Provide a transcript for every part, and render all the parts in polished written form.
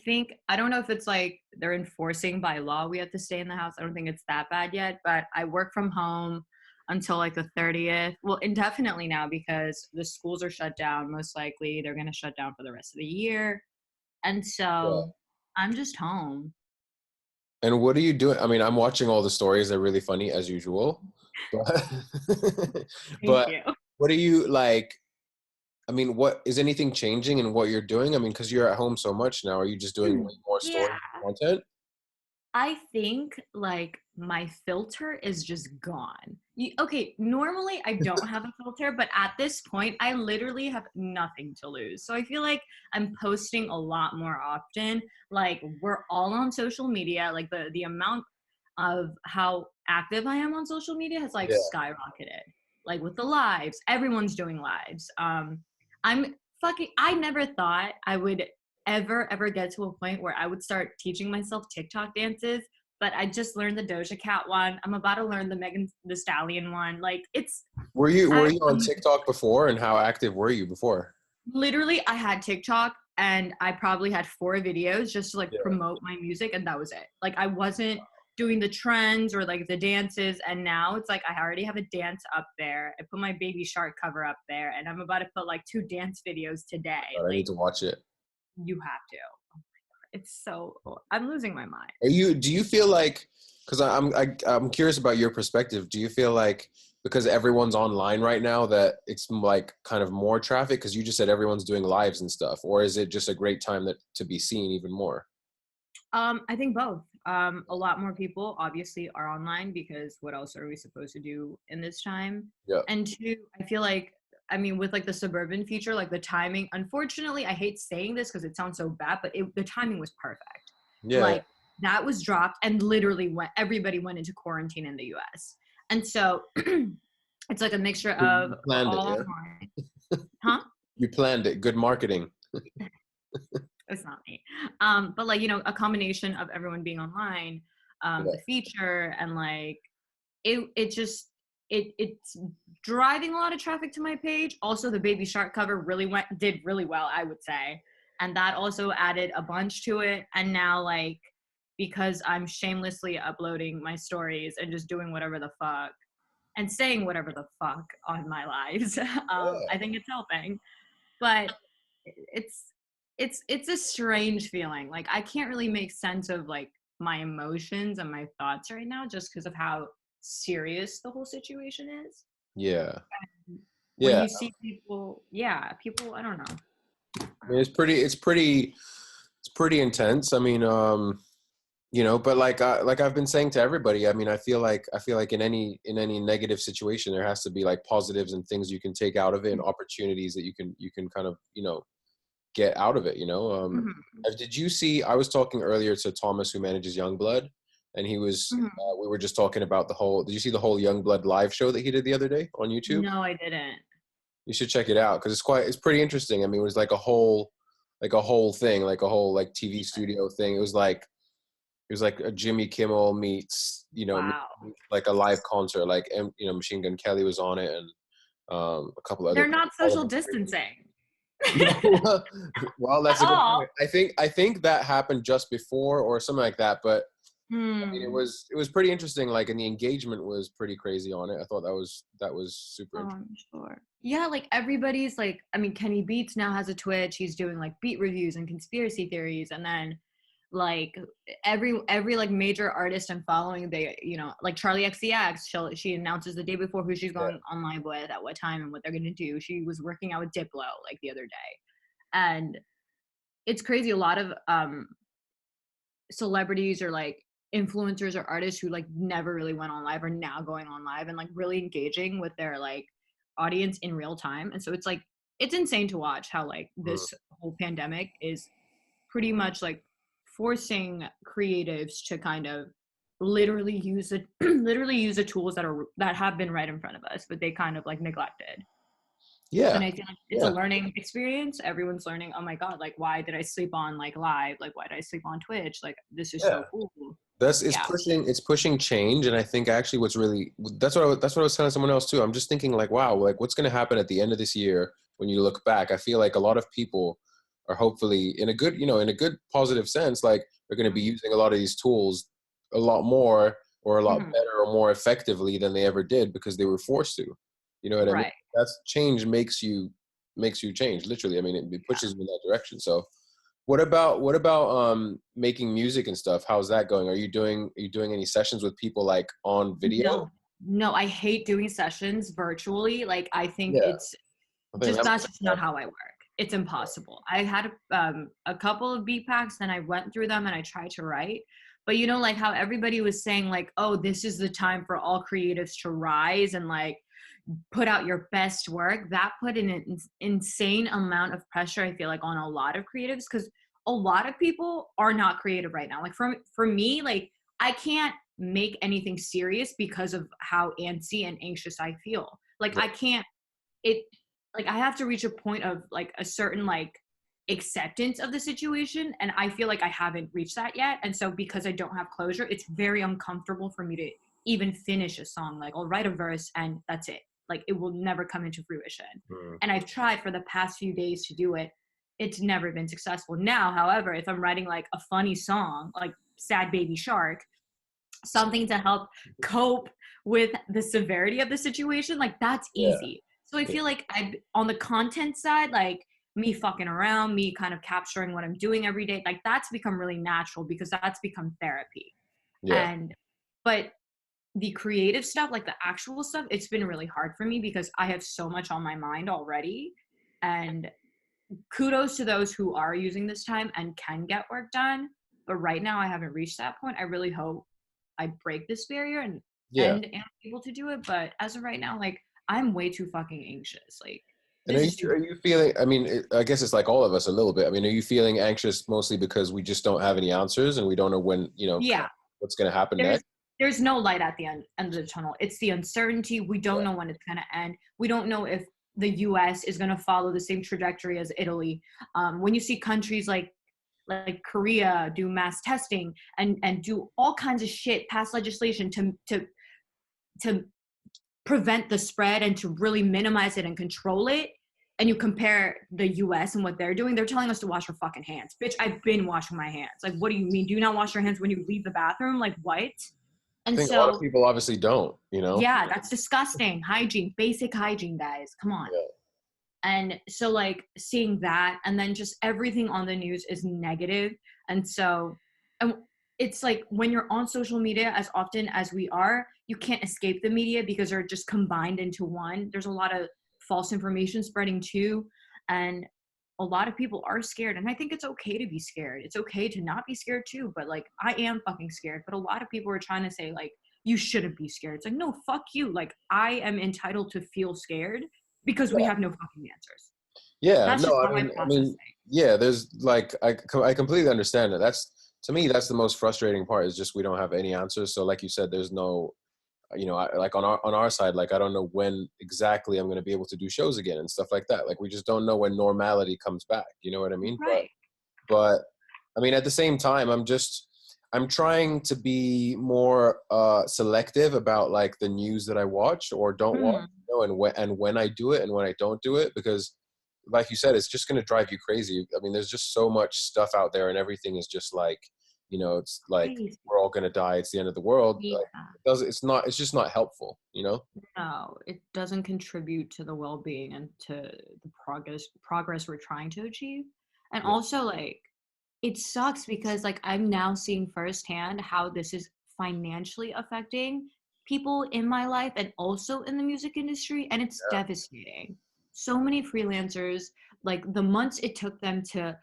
think, I don't know if it's like they're enforcing by law we have to stay in the house. I don't think it's that bad yet, but I work from home until like the 30th. Well, indefinitely now because the schools are shut down. Most likely they're going to shut down for the rest of the year. And Yeah. so I'm just home. And what are you doing? I mean, I'm watching all the stories. They're really funny as usual. But Thank but you. what are you like? I mean, what is anything changing in what you're doing? I mean, because you're at home so much now, are you just doing way more Yeah. story content? I think like my filter is just gone. Okay, normally I don't have a filter, but at this point, I literally have nothing to lose. So I feel like I'm posting a lot more often. Like we're all on social media. Like the amount of how active I am on social media has like Yeah. skyrocketed. Like with the lives, everyone's doing lives. I'm fucking. I never thought I would ever get to a point where I would start teaching myself TikTok dances, but I just learned the Doja Cat one. I'm about to learn the Megan the Stallion one. Like it's Were I you on TikTok before, and how active were you before? literally I had TikTok and I probably had 4 videos just to like Yeah. promote my music and that was it. Like I wasn't doing the trends or like the dances and now it's like I already have a dance up there. I put my Baby Shark cover up there and I'm about to put like 2 dance videos today. I Like need to watch it. you have to. It's so I'm losing my mind. Do you feel like, because I'm curious about your perspective, do you feel like because everyone's online right now that it's like kind of more traffic because you just said everyone's doing lives and stuff, or is it just a great time that to be seen even more? I think both. A lot more people obviously are online because what else are we supposed to do in this time? Yeah. And two, I feel like, I mean, with like the suburban feature, like the timing, unfortunately, I hate saying this because it sounds so bad, but the timing was perfect. Yeah. Like that was dropped and literally everybody went into quarantine in the US. And so it's like a mixture of You we're planned it, all yeah? online. Huh? You planned it. Good marketing. It's not me. But like, a combination of everyone being online, Yeah. the feature and like it just it's driving a lot of traffic to my page. Also the Baby Shark cover did really well, I would say. And that also added a bunch to it. And now like because I'm shamelessly uploading my stories and just doing whatever the fuck and saying whatever the fuck on my lives, I think it's helping. But it's it's a strange feeling. Like I can't really make sense of like my emotions and my thoughts right now just because of how serious the whole situation is. Yeah. When Yeah. you see people, yeah, people, I don't know. I mean, it's pretty intense. I mean, but like I've been saying to everybody, I mean, I feel like in any negative situation, there has to be like positives and things you can take out of it and opportunities that you can kind of, get out of it, Mhm. Did you see, I was talking earlier to Thomas who manages Youngblood, and Mhm. we were just talking about did you see the whole Youngblood live show that he did the other day on YouTube? No, I didn't. You should check it out because it's pretty interesting. I mean, it was like a whole thing, like a whole like TV studio thing. It was like a Jimmy Kimmel meets, Wow. like a live concert, like, Machine Gun Kelly was on it, and a couple other They're people. not social distancing Well, at that's a good all. point. I think that happened just before or something like that, but I mean, Hmm. it was pretty interesting. Like, and the engagement was pretty crazy on it. I thought that was super Oh, interesting. I'm sure. Yeah, like everybody's like, I mean, Kenny Beats now has a Twitch. He's doing like beat reviews and conspiracy theories, and then like every like major artist I'm following, they like Charlie XCX, she announces the day before who she's Yeah. going on live with at what time and what they're gonna do. She was working out with Diplo like the other day, and it's crazy. A lot of celebrities or like influencers or artists who like never really went on live are now going on live and like really engaging with their like audience in real time. And so it's like it's insane to watch how like Mm. this whole pandemic is pretty much like forcing creatives to kind of literally use the literally use the tools that have been right in front of us but they kind of like neglected. And Yeah. I feel like it's a Yeah. learning experience. Everyone's learning, oh my God, like why did I sleep on like live? Like why did I sleep on Twitch? Like this is Yeah. so cool. Yeah. It's pushing change, and I think actually that's what I was telling someone else too. I'm just thinking like, wow, like what's going to happen at the end of this year when you look back? I feel like a lot of people are hopefully in a good, in a good positive sense, like they're going to be using a lot of these tools a lot more or a lot Mhm. better or more effectively than they ever did because they were forced to. You know what I mean? Right. That's change makes you change. Literally, I mean, it pushes you in that direction. So, what about making music and stuff? How's that going? Are you doing any sessions with people like on video? No, no, I hate doing sessions virtually. Like, I think Yeah, it's I think just that's that's just not how I work. It's impossible. I had a couple of beat packs, then I went through them and I tried to write. But you know, like how everybody was saying, like, oh, this is the time for all creatives to rise and like put out your best work. That put an insane amount of pressure, I feel like, on a lot of creatives because a lot of people are not creative right now. Like for me, like I can't make anything serious because of how antsy and anxious I feel. Like I can't it like I have to reach a point of like a certain like acceptance of the situation, and I feel like I haven't reached that yet. And so because I don't have closure, it's very uncomfortable for me to even finish a song. Like I'll write a verse and that's it. Like it will never come into fruition. Mm. And I've tried for the past few days to do it. It's never been successful. Now, however, if I'm writing like a funny song, like Sad Baby Shark, something to help cope with the severity of the situation, like that's Yeah, easy. So I yeah, feel like I on the content side, like me fucking around, me kind of capturing what I'm doing every day, like that's become really natural because that's become therapy. yeah. And but the creative stuff, like the actual stuff, it's been really hard for me because I have so much on my mind already. And kudos to those who are using this time and can get work done. But right now, I haven't reached that point. I really hope I break this barrier Yeah. and am able to do it. But as of right now, like I'm way too fucking anxious. Like And are this you is too. are you feeling? I mean, I guess it's like all of us a little bit. I mean, are you feeling anxious mostly because we just don't have any answers and we don't know when kind Yeah, of what's going to happen there's next? there's no light at the end of the tunnel. It's the uncertainty. We Yeah, don't know when it's gonna end. We don't know if the U.S. is gonna follow the same trajectory as Italy. When you see countries like Korea do mass testing and do all kinds of shit, pass legislation to prevent the spread and to really minimize it and control it. And you compare the US and what they're doing, they're telling us to wash our fucking hands. Bitch, I've been washing my hands. Like, what do you mean? Do you not wash your hands when you leave the bathroom? Like, what? I And think a lot of so, people obviously don't. yeah, that's disgusting. Hygiene, basic hygiene, guys. Come on. Yeah, And so like seeing that and then just everything on the news is negative. And so and it's like when you're on social media as often as we are, you can't escape the media because they're just combined into one. There's a lot of false information spreading too, and a lot of people are scared, and I think it's okay to be scared. It's okay to not be scared too, but like I am fucking scared, but a lot of people are trying to say like you shouldn't be scared. It's like, no, fuck you. Like I am entitled to feel scared because we yeah, have no fucking answers. yeah. That's No, just I how I mean, process things. yeah. There's like I completely understand that. That's to me that's the most frustrating part is just we don't have any answers. So like you said, there's no like on our side, like I don't know when exactly I'm going to be able to do shows again and stuff like that. Like we just don't know when normality comes back. You know what I mean? Right. But I mean, at the same time, I'm trying to be more selective about like the news that I watch or don't watch, Mhm. and when I do it and when I don't do it, because like you said, it's just going to drive you crazy. I mean, there's just so much stuff out there and everything is just like, it's like Crazy. we're all going to die. It's the end of the world. Yeah. Like, it's just not helpful. No, it doesn't contribute to the well-being and to the progress we're trying to achieve. And Yeah. also like it sucks because like I'm now seeing firsthand how this is financially affecting people in my life and also in the music industry, and it's devastating. So many freelancers, like the months it took them to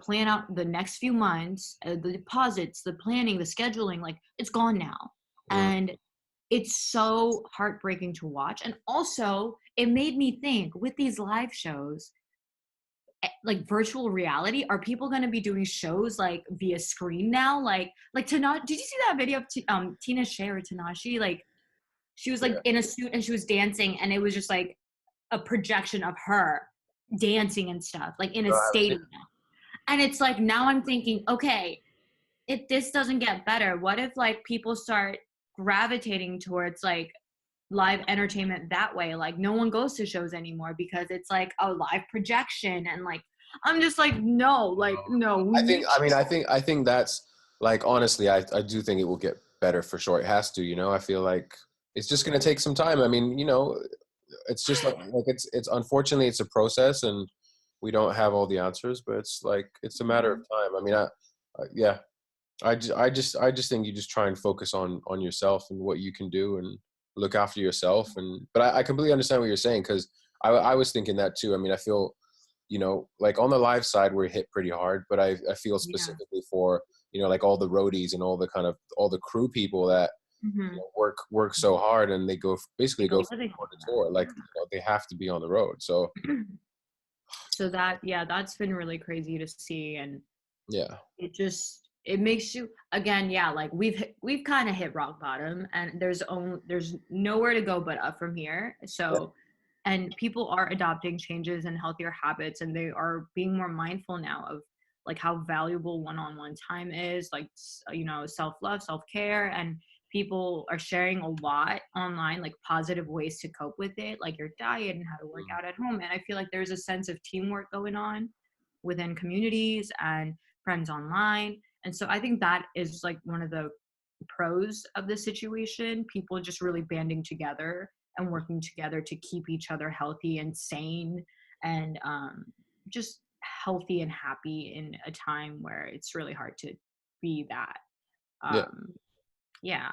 plan out the next few months, the deposits, the planning, the scheduling, like it's gone now. Mm. And it's so heartbreaking to watch. And also it made me think with these live shows, like virtual reality, are people going to be doing shows like via screen now? Like Tana, did you see that video of Tina Shea or Tanashi? Like she was like Yeah. in a suit and she was dancing, and it was just like a projection of her dancing and stuff, like in a No, I haven't seen stadium. And it's like now I'm thinking, okay, if this doesn't get better, what if like people start gravitating towards like live entertainment that way? Like no one goes to shows anymore because it's like a live projection, and like I'm just like, no, like, no, we I think, need I mean, I think that's like, honestly, I do think it will get better for sure. It has to, you know, I feel like it's just going to take some time. I mean, you know, it's just like it's unfortunately it's a process and we don't have all the answers, but it's like, it's a matter of time. I mean, yeah, I just think you just try and focus on yourself and what you can do and look after yourself. And, but I completely understand what you're saying. Cause I was thinking that too. I mean, I feel, you know, like on the live side, we're hit pretty hard, but I feel Yeah. specifically for, you know, like all the roadies and all the kind of, all the crew people that, you Hmm. know, work so hard and they go, basically Like a go from living tour off to of tour. Like, you know, they have to be on the road. So that. So that, yeah, that's been really crazy to see. And yeah. it makes you, again, yeah, like we've kind of hit rock bottom, and there's nowhere to go but up from here. Yeah. So, and people are adopting changes and healthier habits, and they are being more mindful now of like how valuable one-on-one time is, like, self-love, self-care. And people are sharing a lot online, like positive ways to cope with it, like your diet and how to work Mm. out at home. And I feel like there's a sense of teamwork going on within communities and friends online. And so I think that is like one of the pros of the situation, people just really banding together and working together to keep each other healthy and sane, and just healthy and happy in a time where it's really hard to be that. Yeah. um yeah.